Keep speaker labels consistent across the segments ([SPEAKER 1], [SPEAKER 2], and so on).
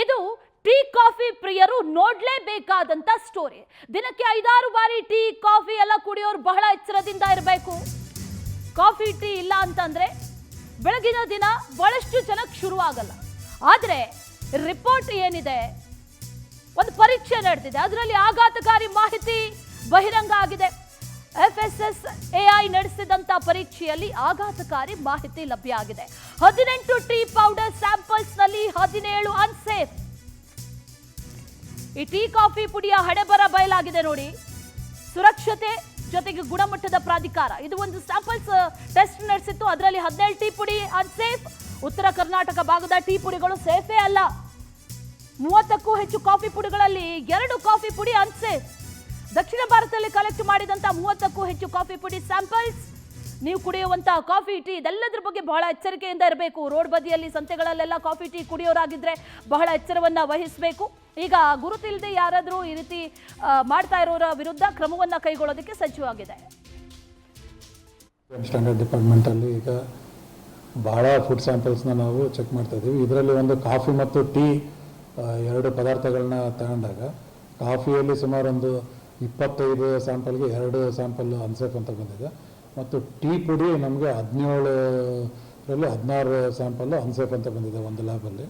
[SPEAKER 1] ಇದು tea coffee ಪ್ರಿಯರು ನೋಡ್ಲೇಬೇಕಾದಂತ story. ದಿನಕ್ಕೆ 5-6 ಬಾರಿ ಟೀ ಕಾಫಿ ಎಲ್ಲ ಕುಡಿಯೋರು ಬಹಳ ಎಚ್ಚರದಿಂದ ಇರಬೇಕು. ಕಾಫಿ ಟೀ ಇಲ್ಲ ಅಂತಂದ್ರೆ ಬೆಳಗಿನ ದಿನ ಬಹಳಷ್ಟು ಜನಕ್ಕೆ ಶುರು ಆಗಲ್ಲ. ಆದ್ರೆ ರಿಪೋರ್ಟ್ ಏನಿದೆ, ಒಂದು ಪರೀಕ್ಷೆ ನಡೆದಿದೆ, ಅದರಲ್ಲಿ ಆಘಾತಕಾರಿ ಮಾಹಿತಿ ಬಹಿರಂಗ ಆಗಿದೆ. FSSAI ನಡೆಸಿದಂತ ಪರೀಕ್ಷೆಯಲ್ಲಿ ಆಘಾತಕಾರಿ ಮಾಹಿತಿ ಲಭ್ಯ ಆಗಿದೆ. 18 ಟೀ ಪೌಡರ್ ಸ್ಯಾಂಪಲ್ಸ್ ನಲ್ಲಿ 17 ಅನ್ಸೇಫ್. ಈ ಟೀ ಕಾಫಿ ಪುಡಿಯ ಹಣೆಬರ ಬಯಲಾಗಿದೆ ನೋಡಿ. ಸುರಕ್ಷತೆ ಜೊತೆಗೆ ಗುಣಮಟ್ಟದ ಪ್ರಾಧಿಕಾರ ಇದು ಒಂದು ಸ್ಯಾಂಪಲ್ಸ್ ಟೆಸ್ಟ್ ನಡೆಸಿತ್ತು. ಅದರಲ್ಲಿ 17 ಟೀ ಪುಡಿ ಅನ್ಸೇಫ್. ಉತ್ತರ ಕರ್ನಾಟಕ ಭಾಗದ ಟೀ ಪುಡಿಗಳು ಸೇಫೇ ಅಲ್ಲ. 30ಕ್ಕೂ ಹೆಚ್ಚು ಕಾಫಿ ಪುಡಿಗಳಲ್ಲಿ 2 ಕಾಫಿ ಪುಡಿ ಅನ್ಸೇಫ್. ದಕ್ಷಿಣ ಭಾರತದಲ್ಲಿ ಕಲೆಕ್ಟ್ ಮಾಡಿದಂತ 30ಕ್ಕೂ ಹೆಚ್ಚು ಕಾಫಿ ಪುಡಿ ಸ್ಯಾಂಪಲ್ಸ್. ನೀವು ಕುಡಿಯುವಂತಹ ಕಾಫಿ ಟೀ ಇದೆಲ್ಲದರ ಬಗ್ಗೆ ಬಹಳ ಎಚ್ಚರಿಕೆಯಿಂದ ಇರಬೇಕು. ರೋಡ್ ಬದಿಯಲ್ಲಿ ಸಂತೆಗಳಲ್ಲೆಲ್ಲ ಕಾಫಿ ಟೀ ಕುಡಿಯೋರಾಗಿದ್ರೆ ಬಹಳ ಎಚ್ಚರವನ್ನ ವಹಿಸಬೇಕು. ಈಗ ಗುರುತಿಲ್ಲದೆ ಯಾರಾದರೂ ಈ ರೀತಿ ಮಾಡ್ತಾ ಇರೋರ ವಿರುದ್ಧ ಕ್ರಮವನ್ನ ಕೈಗೊಳ್ಳೋದಕ್ಕೆ ಸಜ್ಜಾಗಿದೆ.
[SPEAKER 2] ಸ್ಟ್ಯಾಂಡರ್ಡ್ ಡಿಪಾರ್ಟ್ಮೆಂಟ್ ಅಲ್ಲಿ ಈಗ ಬಹಳ ಫುಡ್ ಸ್ಯಾಂಪಲ್ಸ್ನ ನಾವು ಚೆಕ್ ಮಾಡ್ತಾ ಇದ್ದೀವಿ. ಇದರಲ್ಲಿ ಒಂದು ಕಾಫಿ ಮತ್ತು ಟೀ 2 ಪದಾರ್ಥಗಳನ್ನ ತಗೊಂಡಾಗ ಕಾಫಿಯಲ್ಲಿ ಸುಮಾರು ಒಂದು 25 ಸ್ಯಾಂಪಲ್ಗೆ 2 ಸ್ಯಾಂಪಲ್ ಅನ್ಸೇಫ್ ಅಂತ ಬಂದಿದೆ. ಮತ್ತು ಟೀ ಪುಡಿ ನಮಗೆ 17ರಲ್ಲಿ 16 ಸ್ಯಾಂಪಲ್ ಅನ್ಸೇಫ್ ಅಂತ ಬಂದಿದೆ ಒಂದು ಲ್ಯಾಬಲ್ಲಿ.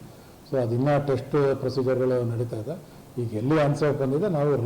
[SPEAKER 2] ಸೊ ಅದಿನ್ನ ಟೆಸ್ಟ್ ಪ್ರೊಸೀಜರ್ಗಳು ನಡೀತಾ ಇದೆ. ಈಗ ಎಲ್ಲಿ ಅನ್ಸೇಫ್ ಬಂದಿದೆ ನಾವು